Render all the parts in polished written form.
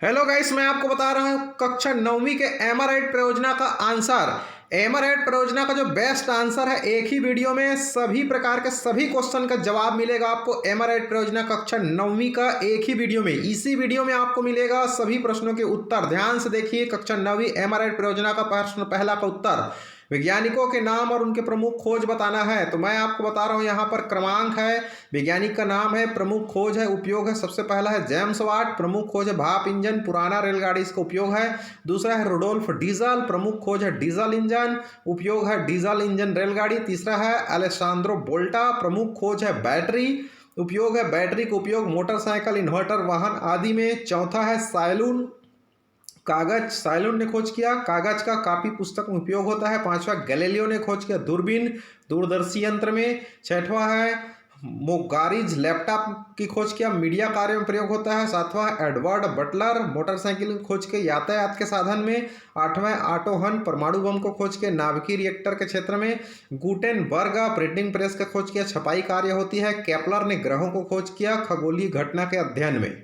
Hello guys, मैं आपको बता रहा हूँ कक्षा 9वीं के एमआरआईड परियोजना का आंसर। एमआरआईड परियोजना का जो बेस्ट आंसर है, एक ही वीडियो में सभी प्रकार के सभी क्वेश्चन का जवाब मिलेगा आपको। एमआरआईड परियोजना कक्षा 9वीं का एक ही वीडियो में, इसी वीडियो में आपको मिलेगा सभी प्रश्नों के उत्तर। ध्यान से देखिए, कक्षा 9वीं एमआरआईड परियोजना का प्रश्न पहला का उत्तर, वैज्ञानिकों के नाम और उनके प्रमुख खोज बताना है। तो मैं आपको बता रहा हूं, यहाँ पर क्रमांक है, वैज्ञानिक का नाम है, प्रमुख खोज है, उपयोग है। सबसे पहला है जेम्स वाट, प्रमुख खोज है भाप इंजन, पुराना रेलगाड़ी, इसका उपयोग है। दूसरा है रुडोल्फ डीजल, प्रमुख खोज है डीजल इंजन, उपयोग है डीजल इंजन रेलगाड़ी। तीसरा है अलेसांद्रो वोल्टा, प्रमुख खोज है बैटरी, उपयोग है बैटरी का उपयोग मोटरसाइकिल, इन्वर्टर, वाहन आदि में। चौथा है साइलून, कागज, साइलोन ने खोज किया, कागज का कापी पुस्तक में उपयोग होता है। पांचवा गैलीलियो ने खोज किया दूरबीन, दूरदर्शी यंत्र में। छठवां है मोगारिज, लैपटॉप की खोज किया, मीडिया कार्य में प्रयोग होता है। सातवां एडवर्ड बटलर, मोटरसाइकिल की खोज के यातायात के साधन में। आठवां ऑटो हन, परमाणु बम को खोज के नाभिकीय रिएक्टर के क्षेत्र में। गुटेनबर्ग, प्रिंटिंग प्रेस का खोज किया, छपाई कार्य होती है। केपलर ने ग्रहों को खोज किया, खगोलीय घटना के अध्ययन में।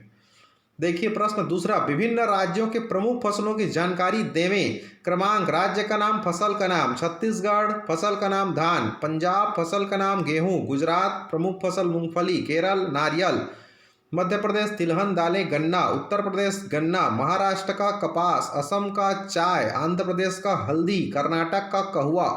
देखिए प्रश्न दूसरा, विभिन्न राज्यों के प्रमुख फसलों की जानकारी देवें। क्रमांक, राज्य का नाम, फसल का नाम। छत्तीसगढ़ फसल का नाम धान, पंजाब फसल का नाम गेहूं, गुजरात प्रमुख फसल मूंगफली, केरल नारियल, मध्य प्रदेश तिलहन दालें गन्ना, उत्तर प्रदेश गन्ना, महाराष्ट्र का कपास, असम का चाय, आंध्र प्रदेश का हल्दी, कर्नाटक का कहवा।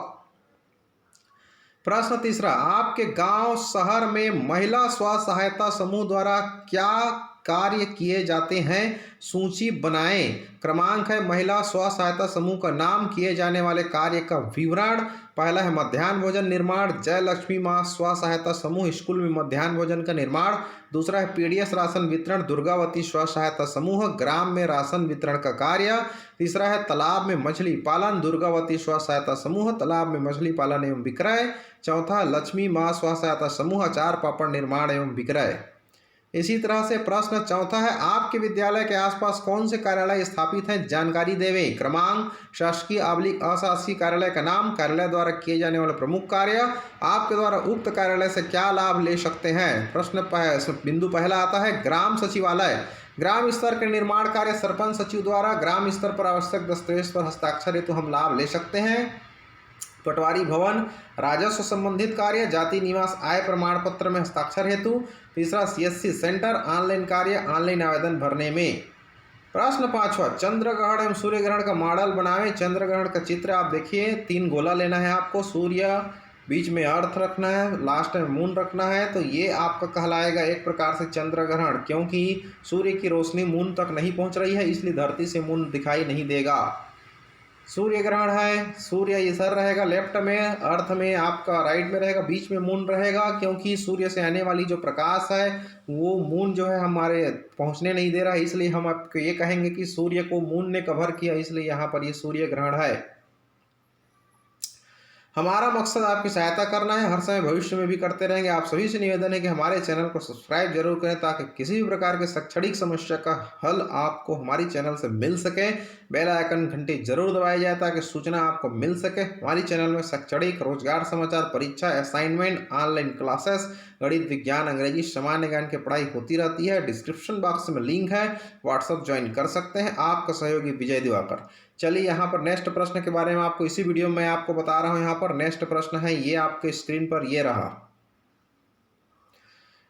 प्रश्न तीसरा, आपके गांव शहर में महिला स्व सहायता समूह द्वारा क्या कार्य किए जाते हैं, सूची बनाएं। क्रमांक है, महिला स्व सहायता समूह का नाम, किए जाने वाले कार्य का विवरण। पहला है मध्याह्न भोजन निर्माण, जय लक्ष्मी मां स्व सहायता समूह स्कूल में मध्याह्न भोजन का निर्माण। दूसरा है पीडीएस राशन वितरण, दुर्गावती स्व सहायता समूह ग्राम में राशन वितरण का कार्य। तीसरा है तालाब में मछली पालन, दुर्गावती स्व सहायता समूह तालाब में मछली पालन एवं विक्रय। चौथा लक्ष्मी मां स्व सहायता समूह अचार पापड़ निर्माण एवं विक्रय। इसी तरह से प्रश्न चौथा है, आपके विद्यालय के आसपास कौन से कार्यालय स्थापित हैं, जानकारी देवें। क्रमांक, शासकीय अशासकीय कार्यालय का नाम, कार्यालय द्वारा किए जाने वाले प्रमुख कार्य, आपके द्वारा उक्त कार्यालय से क्या लाभ ले सकते हैं। बिंदु पहला आता है ग्राम सचिवालय, ग्राम स्तर के निर्माण कार्य सरपंच सचिव द्वारा ग्राम स्तर पर आवश्यक दस्तावेज पर हस्ताक्षर हेतु हम लाभ ले सकते हैं। पटवारी भवन, राजस्व संबंधित कार्य, जाति निवास आय प्रमाण पत्र में हस्ताक्षर हेतु। तीसरा सीएससी सेंटर, ऑनलाइन कार्य, ऑनलाइन आवेदन भरने में। प्रश्न पांचवा, चंद्र ग्रहण एवं सूर्य ग्रहण का मॉडल बनाएं। चंद्र ग्रहण का चित्र आप देखिए, 3 गोला लेना है आपको, सूर्य बीच में अर्थ रखना है, लास्ट में मून रखना है। तो ये आपका कहलाएगा एक प्रकार से चंद्र ग्रहण, क्योंकि सूर्य की रोशनी मून तक नहीं पहुंच रही है, इसलिए धरती से मून दिखाई नहीं देगा। सूर्य ग्रहण है, सूर्य इधर रहेगा लेफ्ट में, अर्थ में आपका राइट में रहेगा, बीच में मून रहेगा, क्योंकि सूर्य से आने वाली जो प्रकाश है वो मून जो है हमारे पहुंचने नहीं दे रहा है, इसलिए हम आपको ये कहेंगे कि सूर्य को मून ने कवर किया, इसलिए यहाँ पर ये सूर्य ग्रहण है। हमारा मकसद आपकी सहायता करना है, हर समय भविष्य में भी करते रहेंगे। आप सभी से निवेदन है कि हमारे चैनल को सब्सक्राइब जरूर करें, ताकि किसी भी प्रकार के शैक्षणिक समस्या का हल आपको हमारी चैनल से मिल सके। बेल आइकन घंटी जरूर दबाई जाए ताकि सूचना आपको मिल सके। हमारी चैनल में शैक्षणिक, रोजगार समाचार, परीक्षा, असाइनमेंट, ऑनलाइन क्लासेस, गणित, विज्ञान, अंग्रेजी, सामान्य ज्ञान की पढ़ाई होती रहती है। डिस्क्रिप्शन बॉक्स में लिंक है, व्हाट्सएप ज्वाइन कर सकते हैं। आपका सहयोगी विजय दिवाकर। चलिए यहाँ पर नेक्स्ट प्रश्न के बारे में आपको इसी वीडियो में आपको बता रहा हूँ। यहाँ पर नेक्स्ट प्रश्न है, ये आपके स्क्रीन पर ये रहा।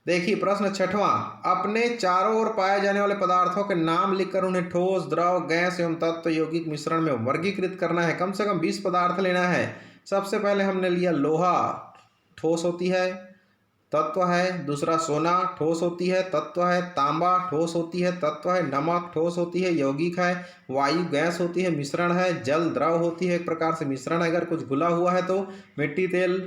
देखिए प्रश्न छठवां, अपने चारों ओर पाए जाने वाले पदार्थों के नाम लिखकर उन्हें ठोस, द्रव, गैस एवं तत्व यौगिक मिश्रण में वर्गीकृत करना है। कम से कम 20 पदार्थ लेना है। सबसे पहले हमने लिया लोहा, ठोस होती है, तत्व है। दूसरा सोना, ठोस होती है, तत्व है। तांबा, ठोस होती है, तत्व है। नमक, ठोस होती है, यौगिक है। वायु, गैस होती है, मिश्रण है। जल, द्रव होती है, एक प्रकार से मिश्रण है, अगर कुछ घुला हुआ है तो। मिट्टी, तेल,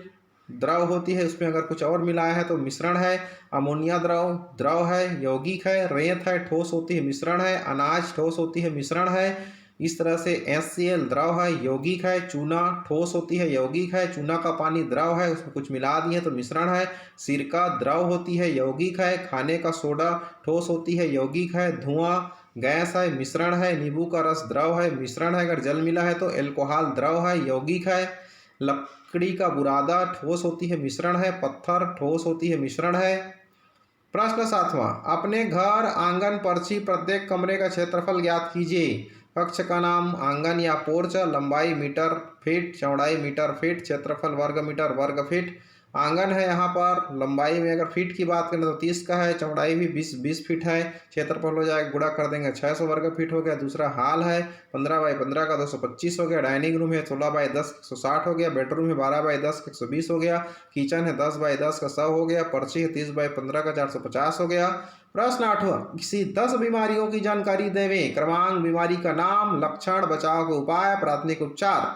द्रव होती है, उसमें अगर कुछ और मिलाया है तो मिश्रण है। अमोनिया, द्रव, द्रव है, यौगिक है। रेत है, ठोस होती है, मिश्रण है। अनाज, ठोस होती है, मिश्रण है। इस तरह से HCl द्रव है, यौगिक है। चूना, ठोस होती है, यौगिक है। चूना का पानी द्रव है, उसमें कुछ मिला दिए तो मिश्रण है। सिरका, द्रव होती है, यौगिक है। खाने का सोडा, ठोस होती है, यौगिक है। धुआं, गैस है, मिश्रण है। नींबू का रस, द्रव है, मिश्रण है। अगर जल मिला है तो एल्कोहल, द्रव है, यौगिक है। लकड़ी का बुरादा, ठोस होती है, मिश्रण है। पत्थर, ठोस होती है, मिश्रण है। प्रश्न 7वां, अपने घर आंगन पर्ची प्रत्येक कमरे का क्षेत्रफल ज्ञात कीजिए। कक्ष का नाम आंगन या पोर्च, लंबाई मीटर फीट, चौड़ाई मीटर फीट, क्षेत्रफल वर्ग मीटर वर्ग फीट। आंगन है यहाँ पर, लंबाई में अगर फीट की बात करें तो 30 का है, चौड़ाई भी 20 फीट है, क्षेत्रफल हो जाएगा गुणा कर देंगे 600 वर्ग फीट हो गया। दूसरा हॉल है 15 बाई 15 का 225 हो गया। डाइनिंग रूम है 16 बाई 10 160 हो गया। बेडरूम है 12 बाई 10 120 हो गया। किचन है 10 बाई 10 का 100 हो गया। पर्ची है 30 बाई 15 का 450 हो गया। प्रश्न 8वां, किसी 10 बीमारियों की जानकारी देवें। क्रमांक, बीमारी का नाम, लक्षण, बचाव के उपाय, प्राथमिक उपचार।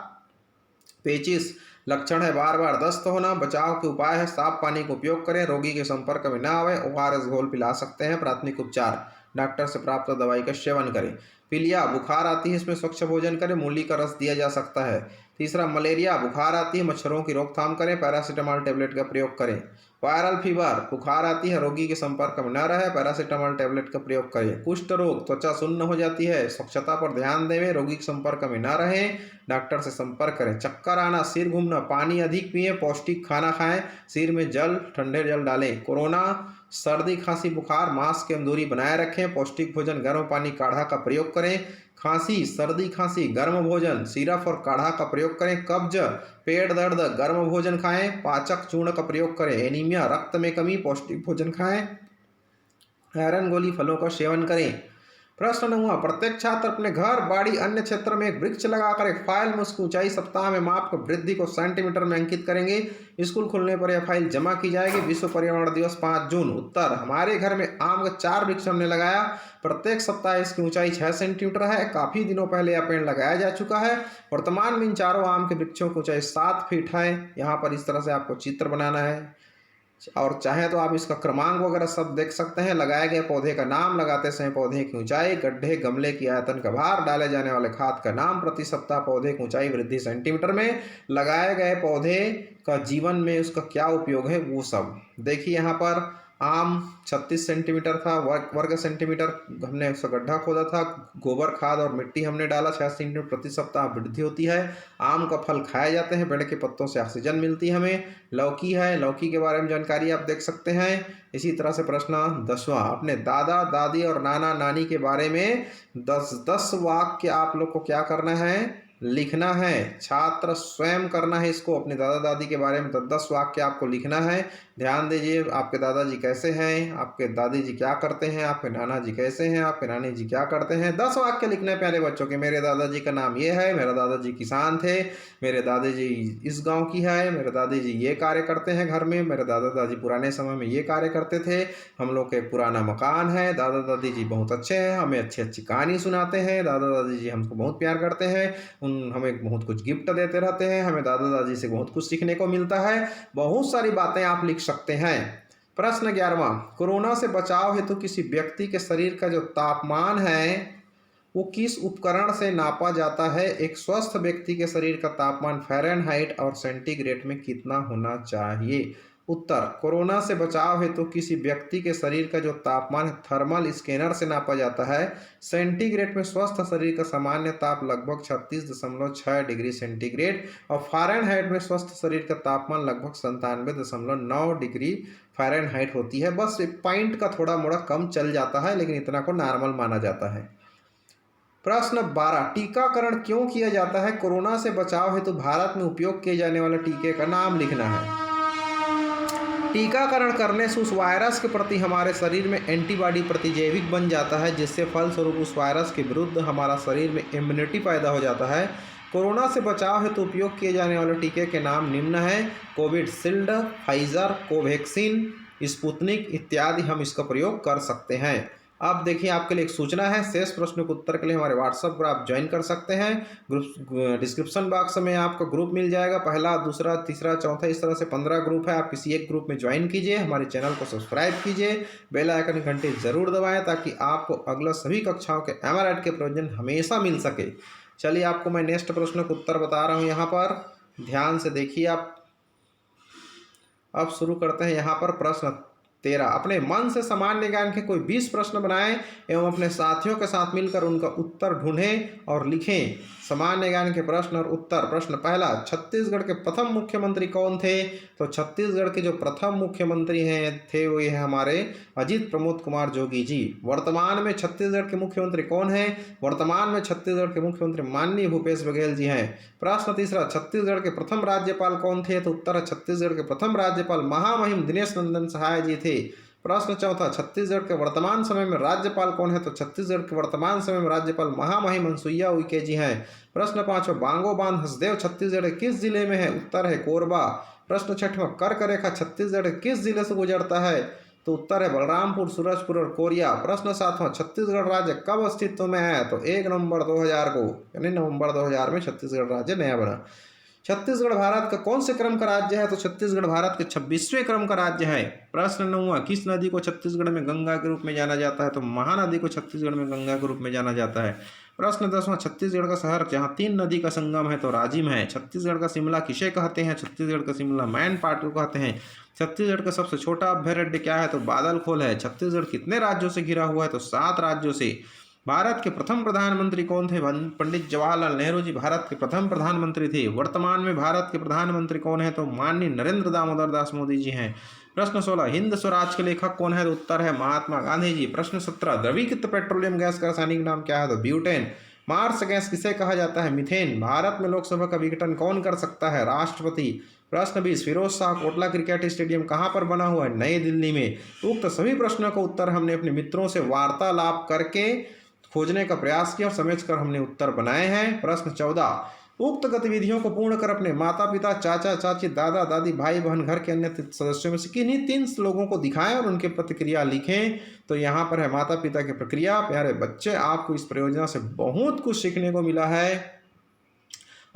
पेचिश, लक्षण है बार बार दस्त होना। बचाव के उपाय है साफ पानी का उपयोग करें, रोगी के संपर्क में न आवे, ORS घोल पिला सकते हैं। प्राथमिक उपचार, डॉक्टर से प्राप्त दवाई का सेवन करें। पीलिया, बुखार आती है, इसमें स्वच्छ भोजन करें, मूली का रस दिया जा सकता है। तीसरा, मलेरिया, बुखार आती है, मच्छरों की रोकथाम करें, पैरासीटामोल टेबलेट का प्रयोग करें। वायरल फीवर, बुखार आती है, रोगी के संपर्क में न रहे, पैरासीटामोल टेबलेट का प्रयोग करें। कुष्ठ रोग, त्वचा सुन्न हो जाती है, स्वच्छता पर ध्यान देवें, रोगी के संपर्क में न रहें, डॉक्टर से संपर्क करें। चक्कर आना, सिर घूमना, पानी अधिक पिएं, पौष्टिक खाना खाएं, सिर में जल, ठंडे जल डालें। कोरोना, सर्दी खांसी बुखार, मास्क एवं दूरी बनाए रखें, पौष्टिक भोजन, गर्म पानी, काढ़ा का प्रयोग करें। खांसी, सर्दी खांसी, गर्म भोजन, सिरप और काढ़ा का प्रयोग करें। कब्ज, पेट दर्द, गर्म भोजन खाएं, पाचक चूर्ण का प्रयोग करें। एनीमिया, रक्त में कमी, पौष्टिक भोजन खाएं, आयरन गोली फलों का सेवन करें। प्रश्न 9वां, प्रत्येक छात्र अपने घर, बाड़ी, अन्य क्षेत्र में एक वृक्ष लगाकर एक फाइल में उसकी ऊंचाई सप्ताह में माप कर वृद्धि को सेंटीमीटर में अंकित करेंगे। स्कूल खुलने पर यह फाइल जमा की जाएगी। विश्व पर्यावरण दिवस 5 जून। उत्तर, हमारे घर में आम का 4 वृक्ष हमने लगाया, प्रत्येक सप्ताह इसकी ऊंचाई 6 सेंटीमीटर है। काफी दिनों पहले यह पेड़ लगाया जा चुका है। वर्तमान में इन चारों आम के वृक्षों की ऊंचाई 7 फीट है। यहाँ पर इस तरह से आपको चित्र बनाना है और चाहे तो आप इसका क्रमांक वगैरह सब देख सकते हैं। लगाए गए पौधे का नाम, लगाते समय पौधे की ऊंचाई, गड्ढे गमले की आयतन का भार, डाले जाने वाले खाद का नाम, प्रति सप्ताह पौधे की ऊंचाई वृद्धि सेंटीमीटर में, लगाए गए पौधे का जीवन में उसका क्या उपयोग है वो सब देखिए। यहाँ पर आम 36 सेंटीमीटर था, वर्ग सेंटीमीटर हमने उसका गड्ढा खोदा था, गोबर खाद और मिट्टी हमने डाला, 6 सेंटीमीटर प्रति सप्ताह वृद्धि होती है। आम का फल खाए जाते हैं, पेड़ के पत्तों से ऑक्सीजन मिलती है हमें। लौकी है, लौकी के बारे में जानकारी आप देख सकते हैं। इसी तरह से प्रश्न 10वां, अपने दादा दादी और नाना नानी के बारे में 10 वाक्य आप लोग को क्या करना है, लिखना है। छात्र स्वयं करना है इसको, अपने दादा दादी के बारे में 10 वाक्य आपको लिखना है। ध्यान दीजिए, आपके दादाजी कैसे हैं, आपके दादी जी क्या करते हैं, आपके नाना जी कैसे हैं, आपके नानी जी क्या करते हैं। 10 वाक्य लिखने प्यारे बच्चों के। मेरे दादाजी का नाम ये है, मेरे दादाजी किसान थे, मेरे दादाजी इस गांव की है, मेरे दादाजी ये कार्य करते हैं घर में, मेरे दादा दादी पुराने समय में ये कार्य करते थे, हम लोग के पुराना मकान है, दादा दादी जी बहुत अच्छे हैं, हमें अच्छी अच्छी कहानी सुनाते हैं, दादा दादी जी हमको बहुत प्यार करते हैं, हमें बहुत कुछ गिफ्ट देते रहते हैं, हमें दादा दादी से बहुत कुछ सीखने को मिलता है। बहुत सारी बातें आप लिख सकते हैं। प्रश्न 11वां, कोरोना से बचाव हेतु किसी व्यक्ति के शरीर का जो तापमान है वो किस उपकरण से नापा जाता है। एक स्वस्थ व्यक्ति के शरीर का तापमान फ़ारेनहाइट और सेंटीग्रेड में कितना होना चाहिए। उत्तर, कोरोना से बचाव हेतु किसी व्यक्ति के शरीर का जो तापमान थर्मल स्कैनर से नापा जाता है। सेंटीग्रेड में स्वस्थ शरीर का सामान्य ताप लगभग 36.6 डिग्री सेंटीग्रेड और फ़ारेनहाइट में स्वस्थ शरीर का तापमान लगभग 97.9 डिग्री फ़ारेनहाइट होती है। बस पॉइंट का थोड़ा मोड़ा कम चल जाता है, लेकिन इतना को नॉर्मल माना जाता है। प्रश्न 12, टीकाकरण क्यों किया जाता है। कोरोना से बचाव हेतु भारत में उपयोग किए जाने वाले टीके का नाम लिखना है। टीकाकरण करने से उस वायरस के प्रति हमारे शरीर में एंटीबॉडी प्रतिजैविक बन जाता है, जिससे फलस्वरूप उस वायरस के विरुद्ध हमारा शरीर में इम्यूनिटी पैदा हो जाता है। कोरोना से बचाव हेतु उपयोग किए जाने वाले टीके के नाम निम्न है। कोविशील्ड, फाइजर, कोवैक्सीन, स्पुतनिक इत्यादि हम इसका प्रयोग कर सकते हैं। अब देखिए, आपके लिए एक सूचना है, शेष प्रश्नों के उत्तर के लिए हमारे व्हाट्सएप पर आप ज्वाइन कर सकते हैं। ग्रुप डिस्क्रिप्शन बॉक्स में आपका ग्रुप मिल जाएगा, पहला, दूसरा, तीसरा, चौथा, इस तरह से 15 ग्रुप है। आप किसी एक ग्रुप में ज्वाइन कीजिए, हमारे चैनल को सब्सक्राइब कीजिए, बेल आइकन की घंटी जरूर दबाएं ताकि आपको अगला सभी कक्षाओं के एमआरआईटी के प्रयोजन हमेशा मिल सके। चलिए, आपको मैं नेक्स्ट प्रश्न का उत्तर बता रहा हूँ, यहाँ पर ध्यान से देखिए आप। अब शुरू करते हैं यहाँ पर प्रश्न 13। अपने मन से सामान्य ज्ञान के कोई 20 प्रश्न बनाएं एवं अपने साथियों के साथ मिलकर उनका उत्तर ढूंढें और लिखें। सामान्य ज्ञान के प्रश्न और उत्तर। प्रश्न पहला, छत्तीसगढ़ के प्रथम मुख्यमंत्री कौन थे? तो छत्तीसगढ़ के जो प्रथम मुख्यमंत्री थे वो ये हमारे अजित प्रमोद कुमार जोगी जी। वर्तमान में छत्तीसगढ़ के मुख्यमंत्री कौन है? वर्तमान में छत्तीसगढ़ के मुख्यमंत्री माननीय भूपेश बघेल जी हैं। प्रश्न तीसरा, छत्तीसगढ़ के प्रथम राज्यपाल कौन थे? तो उत्तर है छत्तीसगढ़ के प्रथम राज्यपाल महामहिम दिनेश नंदन सहाय जी थे। प्रश्न चौथा, छत्तीसगढ़ के वर्तमान समय में राज्यपाल कौन है? तो छत्तीसगढ़ के वर्तमान समय में राज्यपाल महामहिम अनसुईया उइके जी हैं। प्रश्न पांचवा, बांगो बांध हसदेव छत्तीसगढ़ के किस जिले में है? उत्तर है कोरबा। प्रश्न छठवां, कर्क रेखा छत्तीसगढ़ के किस जिले से गुजरता है? तो उत्तर है बलरामपुर, सूरजपुर और कोरिया। प्रश्न सातवां, छत्तीसगढ़ राज्य कब अस्तित्व में है? तो 1 नवंबर 2000 को, यानी नवंबर 2000 में छत्तीसगढ़ राज्य नया बना। छत्तीसगढ़ भारत का कौन से क्रम का राज्य है? तो छत्तीसगढ़ भारत के 26वें क्रम का राज्य है। प्रश्न 9वां, किस नदी को छत्तीसगढ़ में गंगा के रूप में जाना जाता है? तो महानदी को छत्तीसगढ़ में गंगा के रूप में जाना जाता है। प्रश्न 10वां, छत्तीसगढ़ का शहर जहाँ 3 नदी का संगम है तो राजिम है। छत्तीसगढ़ का शिमला किसे कहते हैं? छत्तीसगढ़ का शिमला मैन पार्ट को कहते हैं। छत्तीसगढ़ का सबसे छोटा अभ्यारण्य क्या है? तो बादलखोल है। छत्तीसगढ़ कितने राज्यों से घिरा हुआ है? तो 7 राज्यों से। भारत के प्रथम प्रधानमंत्री कौन थे? पंडित जवाहरलाल नेहरू जी भारत के प्रथम प्रधानमंत्री थे। वर्तमान में भारत के प्रधानमंत्री कौन है? तो माननीय नरेंद्र दामोदर दास मोदी जी हैं। प्रश्न 16, हिंद स्वराज के लेखक कौन है? तो उत्तर है महात्मा गांधी जी। प्रश्न 17, द्रवीकृत पेट्रोलियम गैस का रासायनिक नाम क्या है? तो ब्यूटेन। मार्स गैस किसे कहा जाता है? मीथेन। भारत में लोकसभा का विघटन कौन कर सकता है? राष्ट्रपति। प्रश्न 20, फिरोज शाह कोटला क्रिकेट स्टेडियम कहाँ पर बना हुआ है? नई दिल्ली में। उक्त सभी प्रश्नों का उत्तर हमने अपने मित्रों से वार्तालाप करके खोजने का प्रयास किया और समझकर हमने उत्तर बनाए हैं। प्रश्न 14, उक्त गतिविधियों को पूर्ण कर अपने माता पिता, चाचा चाची, दादा दादी, भाई बहन, घर के अन्य सदस्यों में से किन्हीं 3 लोगों को दिखाएं और उनके प्रतिक्रिया लिखें। तो यहाँ पर है माता पिता की प्रक्रिया। प्यारे बच्चे, आपको इस परियोजना से बहुत कुछ सीखने को मिला है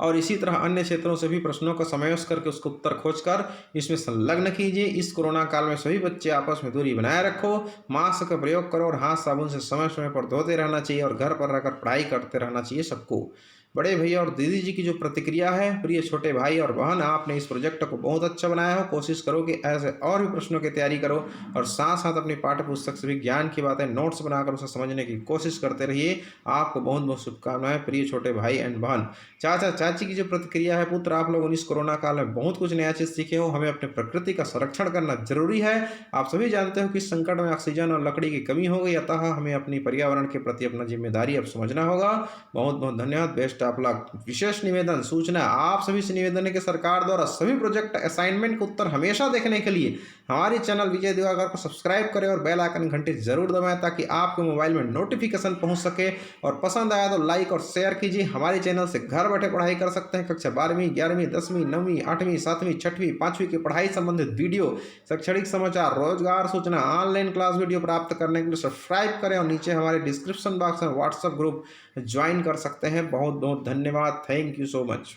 और इसी तरह अन्य क्षेत्रों से भी प्रश्नों का समावेश करके उसको उत्तर खोजकर इसमें संलग्न कीजिए। इस कोरोना काल में सभी बच्चे आपस में दूरी बनाए रखो, मास्क का प्रयोग करो और हाथ साबुन से समय समय पर धोते रहना चाहिए और घर पर रहकर पढ़ाई करते रहना चाहिए सबको। बड़े भैया और दीदी जी की जो प्रतिक्रिया है, प्रिय छोटे भाई और बहन, आपने इस प्रोजेक्ट को बहुत अच्छा बनाया हो। कोशिश करो कि ऐसे और भी प्रश्नों की तैयारी करो और साथ साथ अपनी पाठ्य पुस्तक से भी ज्ञान की बातें नोट्स बनाकर उसे समझने की कोशिश करते रहिए। आपको बहुत बहुत शुभकामनाएं प्रिय छोटे भाई एंड बहन। चाचा चाची की जो प्रतिक्रिया है, पुत्र आप लोगों ने इस कोरोना काल में बहुत कुछ नया चीज़ सीखे हो। हमें अपने प्रकृति का संरक्षण करना जरूरी है। आप सभी जानते हो कि इस संकट में ऑक्सीजन और लकड़ी की कमी हो गई, अतः हमें अपनी पर्यावरण के प्रति अपना जिम्मेदारी अब समझना होगा। बहुत बहुत धन्यवाद। Best of luck. विशेष निवेदन सूचना, आप सभी से निवेदन है कि सरकार द्वारा सभी प्रोजेक्ट असाइनमेंट के उत्तर हमेशा देखने के लिए हमारे चैनल विजय दिवाकर को सब्सक्राइब करें और बेल आइकन घंटी जरूर दबाएं ताकि आपके मोबाइल में नोटिफिकेशन पहुंच सके। और पसंद आया तो लाइक और शेयर कीजिए। हमारे चैनल से घर बैठे पढ़ाई कर सकते हैं। कक्षा 12वीं, 11वीं, 10वीं, 9वीं, 8वीं, 7वीं, 6वीं, 5वीं की पढ़ाई संबंधित वीडियो, शैक्षणिक समाचार, रोजगार सूचना, ऑनलाइन क्लास वीडियो प्राप्त करने के लिए सब्सक्राइब करें और नीचे हमारे डिस्क्रिप्शन बॉक्स में व्हाट्सएप ग्रुप ज्वाइन कर सकते हैं। बहुत बहुत धन्यवाद। Thank you so much.